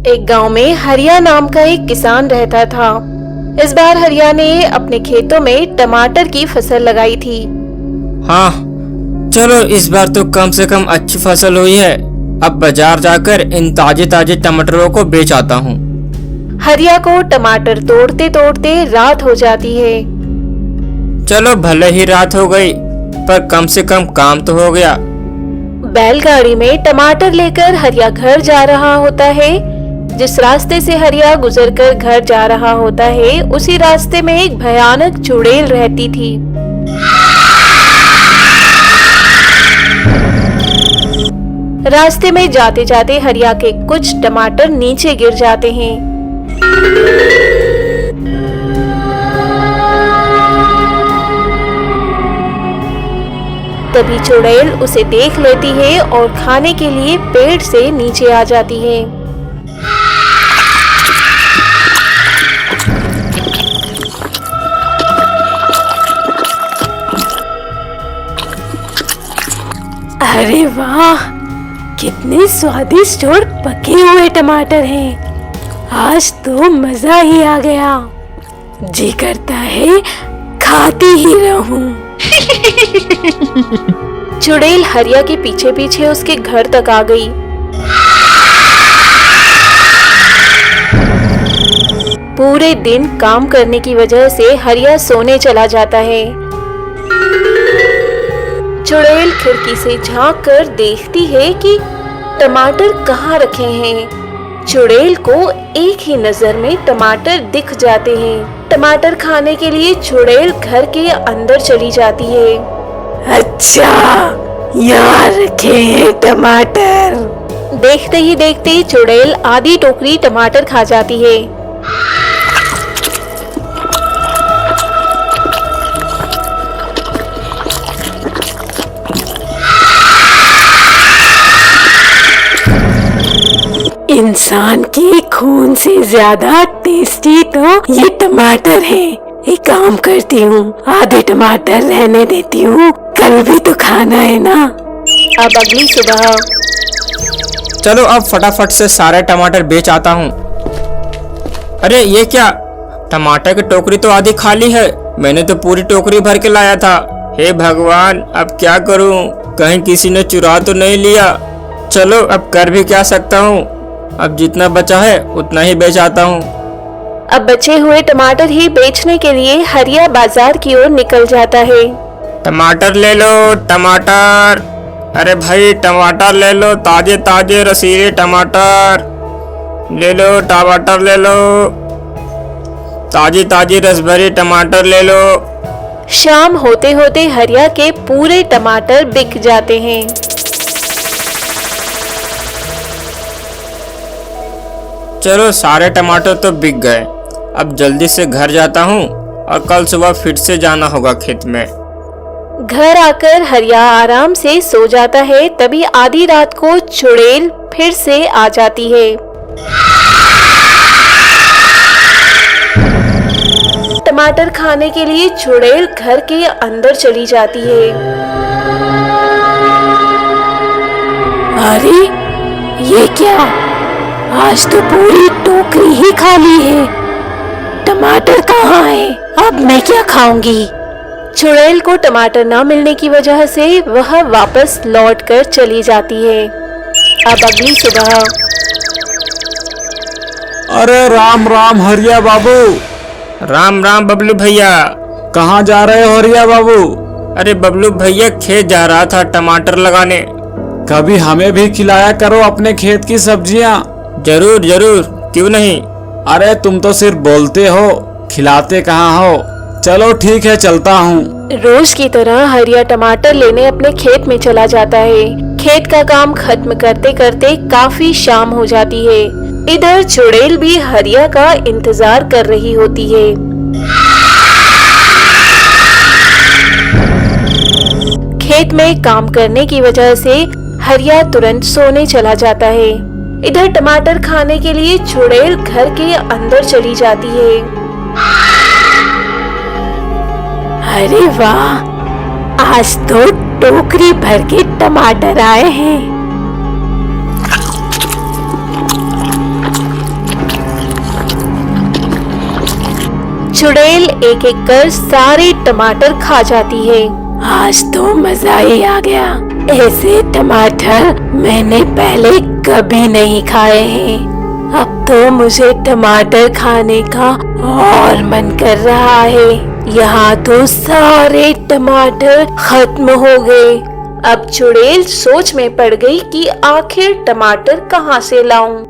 एक गांव में हरिया नाम का एक किसान रहता था। इस बार हरिया ने अपने खेतों में टमाटर की फसल लगाई थी। हाँ, चलो इस बार तो कम से कम अच्छी फसल हुई है। अब बाजार जाकर इन ताजे ताजे टमाटरों को बेच आता हूँ। हरिया को टमाटर तोड़ते तोड़ते रात हो जाती है। चलो भले ही रात हो गई, पर कम से कम काम तो हो गया। बैलगाड़ी में टमाटर लेकर हरिया घर जा रहा होता है। जिस रास्ते से हरिया गुजरकर घर जा रहा होता है, उसी रास्ते में एक भयानक चुड़ैल रहती थी। रास्ते में जाते जाते हरिया के कुछ टमाटर नीचे गिर जाते हैं। तभी चुड़ैल उसे देख लेती है और खाने के लिए पेड़ से नीचे आ जाती है। अरे वाह, कितने स्वादिष्ट और पके हुए टमाटर हैं। आज तो मजा ही आ गया। जी करता है खाती ही रहूं। चुड़ैल हरिया के पीछे पीछे उसके घर तक आ गई। पूरे दिन काम करने की वजह से हरिया सोने चला जाता है। चुड़ैल खिड़की से झांक कर देखती है कि टमाटर कहाँ रखे हैं। चुड़ैल को एक ही नजर में टमाटर दिख जाते हैं। टमाटर खाने के लिए चुड़ैल घर के अंदर चली जाती है। अच्छा, यहाँ रखे हैं टमाटर। देखते ही देखते चुड़ैल आधी टोकरी टमाटर खा जाती है। इंसान के खून से ज्यादा टेस्टी तो ये टमाटर है। एक काम करती हूँ, आधे टमाटर रहने देती हूँ, कल भी तो खाना है ना। अब अगली सुबह। चलो अब फटाफट से सारे टमाटर बेच आता हूँ। अरे ये क्या, टमाटर की टोकरी तो आधी खाली है। मैंने तो पूरी टोकरी भर के लाया था। हे भगवान, अब क्या करूँ, कहीं किसी ने चुरा तो नहीं लिया। चलो अब कर भी क्या सकता हूँ। अब जितना बचा है उतना ही बेच आता हूँ। अब बचे हुए टमाटर ही बेचने के लिए हरिया बाजार की ओर निकल जाता है। टमाटर ले लो, टमाटर। अरे भाई टमाटर ले लो, ताजे ताजे रसीले टमाटर ले लो। टमाटर ले लो, ताजी ताजी रसभरी टमाटर ले लो। शाम होते होते हरिया के पूरे टमाटर बिक जाते हैं। चलो सारे टमाटर तो बिक गए। अब जल्दी से घर जाता हूँ और कल सुबह फिर से जाना होगा खेत में। घर आकर हरिया आराम से सो जाता है। तभी आधी रात को चुड़ैल फिर से आ जाती है। टमाटर खाने के लिए चुड़ैल घर के अंदर चली जाती है। अरे ये क्या, आज तो पूरी टोकरी ही खाली है। टमाटर कहाँ है? अब मैं क्या खाऊंगी? चुड़ैल को टमाटर न मिलने की वजह से वह वापस लौटकर चली जाती है। अब अगली सुबह। अरे राम राम हरिया बाबू। राम राम बबलू भैया। कहाँ जा रहे हो हरिया बाबू? अरे बबलू भैया खेत जा रहा था टमाटर लगाने। कभी हमें भी खिलाया करो अपने खेत की सब्जियाँ। जरूर जरूर, क्यों नहीं। अरे तुम तो सिर्फ बोलते हो, खिलाते कहाँ हो। चलो ठीक है, चलता हूँ। रोज की तरह हरिया टमाटर लेने अपने खेत में चला जाता है। खेत का काम खत्म करते करते काफी शाम हो जाती है। इधर चुड़ैल भी हरिया का इंतजार कर रही होती है। खेत में काम करने की वजह से हरिया तुरंत सोने चला जाता है। इधर टमाटर खाने के लिए चुड़ैल घर के अंदर चली जाती है। अरे वाह, आज तो टोकरी भर के टमाटर आए हैं। चुड़ैल एक एक कर सारे टमाटर खा जाती है। आज तो मजा ही आ गया, ऐसे टमाटर मैंने पहले कभी नहीं खाए हैं। अब तो मुझे टमाटर खाने का और मन कर रहा है। यहाँ तो सारे टमाटर खत्म हो गए। अब चुड़ैल सोच में पड़ गई कि आखिर टमाटर कहाँ से लाऊं।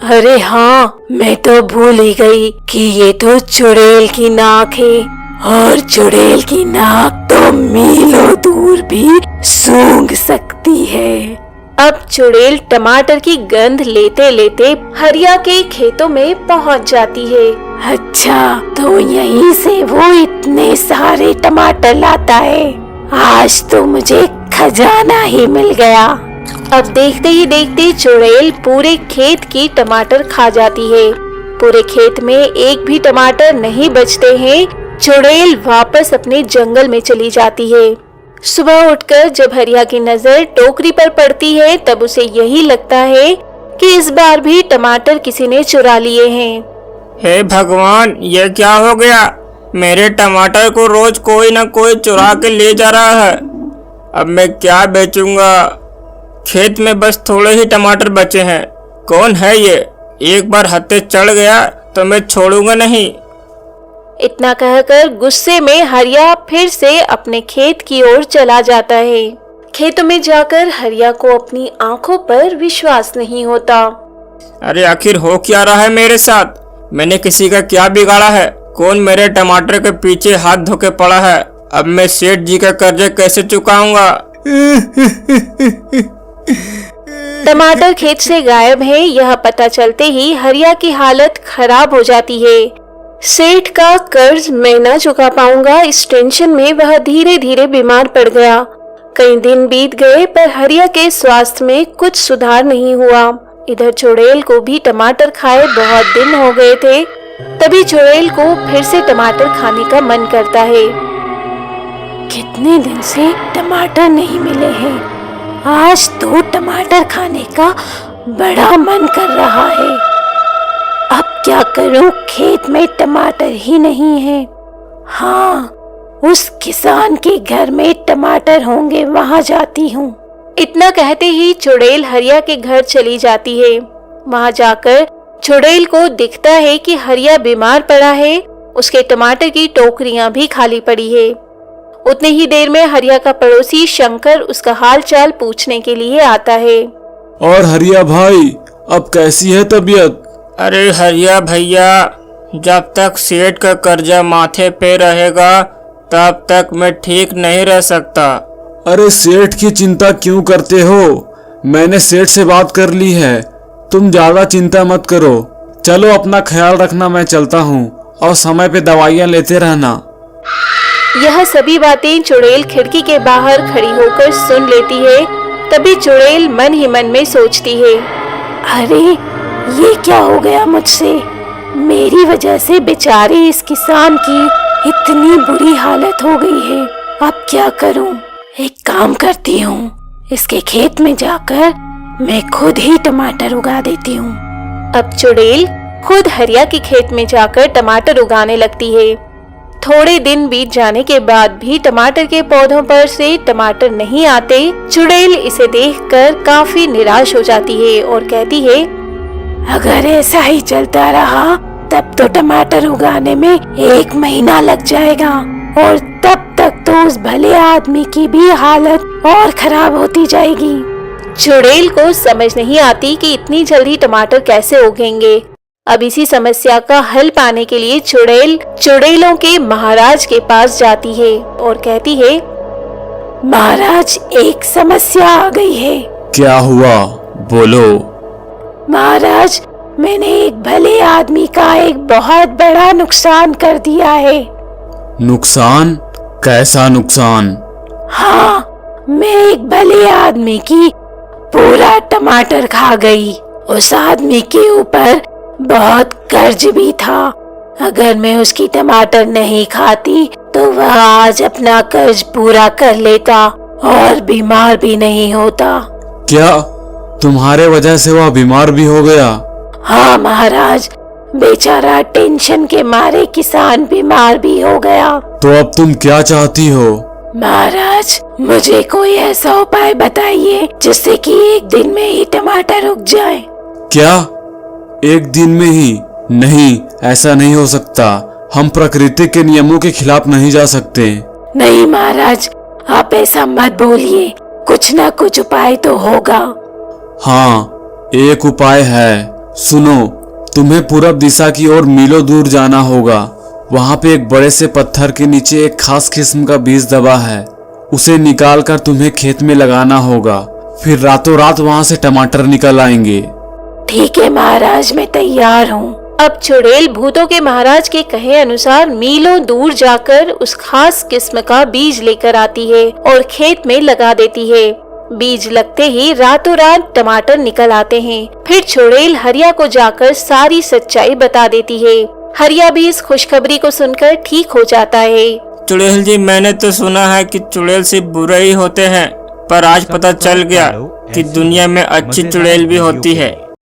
अरे हाँ, मैं तो भूल ही गई कि ये तो चुड़ैल की नाक है, और चुड़ैल की नाक तो मीलों दूर भी सूंघ सकती है। अब चुड़ैल टमाटर की गंध लेते लेते हरिया के खेतों में पहुंच जाती है। अच्छा, तो यहीं से वो इतने सारे टमाटर लाता है। आज तो मुझे खजाना ही मिल गया। अब देखते ही देखते चुड़ैल पूरे खेत की टमाटर खा जाती है। पूरे खेत में एक भी टमाटर नहीं बचते हैं। चुड़ैल वापस अपने जंगल में चली जाती है। सुबह उठकर जब हरिया की नजर टोकरी पर पड़ती है, तब उसे यही लगता है कि इस बार भी टमाटर किसी ने चुरा लिए हैं। हे भगवान, ये क्या हो गया? मेरे टमाटर को रोज कोई ना कोई चुरा के ले जा रहा है। अब मैं क्या बेचूंगा? खेत में बस थोड़े ही टमाटर बचे हैं। कौन है ये? एक बार हत्थे चढ़ गया तो मैं छोड़ूंगा नहीं। इतना कहकर गुस्से में हरिया फिर से अपने खेत की ओर चला जाता है। खेतों में जाकर हरिया को अपनी आंखों पर विश्वास नहीं होता। अरे आखिर हो क्या रहा है मेरे साथ? मैंने किसी का क्या बिगाड़ा है? कौन मेरे टमाटर के पीछे हाथ धोके पड़ा है? अब मैं सेठ जी का कर्जे कैसे चुकाऊंगा? टमाटर खेत से गायब है, यह पता चलते ही हरिया की हालत खराब हो जाती है। सेठ का कर्ज मैं न चुका पाऊंगा, इस टेंशन में वह धीरे धीरे बीमार पड़ गया। कई दिन बीत गए पर हरिया के स्वास्थ्य में कुछ सुधार नहीं हुआ। इधर चुड़ैल को भी टमाटर खाए बहुत दिन हो गए थे। तभी चुड़ैल को फिर से टमाटर खाने का मन करता है। कितने दिन से टमाटर नहीं मिले हैं, आज तो टमाटर खाने का बड़ा मन कर रहा है। अब क्या करूं, खेत में टमाटर ही नहीं है। हाँ, उस किसान के घर में टमाटर होंगे, वहां जाती हूँ। इतना कहते ही चुड़ैल हरिया के घर चली जाती है। वहां जाकर चुड़ैल को दिखता है कि हरिया बीमार पड़ा है, उसके टमाटर की टोकरियां भी खाली पड़ी है। उतने ही देर में हरिया का पड़ोसी शंकर उसका हाल चाल पूछने के लिए आता है। और हरिया भाई, अब कैसी है तबीयत? अरे हरिया भैया, जब तक सेठ का कर्जा माथे पे रहेगा तब तक मैं ठीक नहीं रह सकता। अरे सेठ की चिंता क्यों करते हो? मैंने सेठ से बात कर ली है, तुम ज्यादा चिंता मत करो। चलो अपना ख्याल रखना, मैं चलता हूँ, और समय पे दवाइयाँ लेते रहना। यह सभी बातें चुड़ैल खिड़की के बाहर खड़ी होकर सुन लेती है। तभी चुड़ैल मन ही मन में सोचती है, अरे ये क्या हो गया मुझसे? मेरी वजह से बेचारे इस किसान की इतनी बुरी हालत हो गई है। अब क्या करूं? एक काम करती हूँ, इसके खेत में जाकर मैं खुद ही टमाटर उगा देती हूँ। अब चुड़ैल खुद हरिया के खेत में जाकर टमाटर उगाने लगती है। थोड़े दिन बीत जाने के बाद भी टमाटर के पौधों पर से टमाटर नहीं आते। चुड़ैल इसे देखकर काफी निराश हो जाती है और कहती है, अगर ऐसा ही चलता रहा तब तो टमाटर उगाने में 1 महीना लग जाएगा, और तब तक तो उस भले आदमी की भी हालत और खराब होती जाएगी। चुड़ैल को समझ नहीं आती कि इतनी जल्दी टमाटर कैसे उगेंगे। अब इसी समस्या का हल पाने के लिए चुड़ैल चुड़ैलों के महाराज के पास जाती है और कहती है, महाराज, एक समस्या आ गई है। क्या हुआ, बोलो। महाराज, मैंने एक भले आदमी का एक बहुत बड़ा नुकसान कर दिया है। नुकसान? कैसा नुकसान? हाँ, मैं एक भले आदमी की पूरा टमाटर खा गई। उस आदमी के ऊपर बहुत कर्ज भी था। अगर मैं उसकी टमाटर नहीं खाती तो वह आज अपना कर्ज पूरा कर लेता और बीमार भी नहीं होता। क्या तुम्हारे वजह से वह बीमार भी हो गया? हाँ महाराज, बेचारा टेंशन के मारे किसान बीमार भी हो गया। तो अब तुम क्या चाहती हो? महाराज, मुझे कोई ऐसा उपाय बताइए जिससे कि एक दिन में ही टमाटर उग जाए। क्या एक दिन में ही? नहीं, ऐसा नहीं हो सकता। हम प्रकृति के नियमों के खिलाफ नहीं जा सकते। नहीं महाराज, आप ऐसा मत बोलिए, कुछ ना कुछ उपाय तो होगा। हाँ, एक उपाय है। सुनो, तुम्हें पूरब दिशा की ओर मीलों दूर जाना होगा। वहाँ पे एक बड़े से पत्थर के नीचे एक खास किस्म का बीज दबा है। उसे निकाल कर तुम्हें खेत में लगाना होगा। फिर रातों रात वहाँ से टमाटर निकल आएंगे। ठीक है महाराज, मैं तैयार हूँ। अब चुड़ैल भूतों के महाराज के कहे अनुसार मीलों दूर जाकर उस खास किस्म का बीज लेकर आती है और खेत में लगा देती है। बीज लगते ही रातों रात टमाटर निकल आते हैं। फिर चुड़ैल हरिया को जाकर सारी सच्चाई बता देती है। हरिया भी इस खुशखबरी को सुनकर ठीक हो जाता है। चुड़ैल जी, मैंने तो सुना है कि चुड़ैल सिर्फ बुरे ही होते हैं, पर आज पता चल गया कि दुनिया में अच्छी चुड़ैल भी होती है।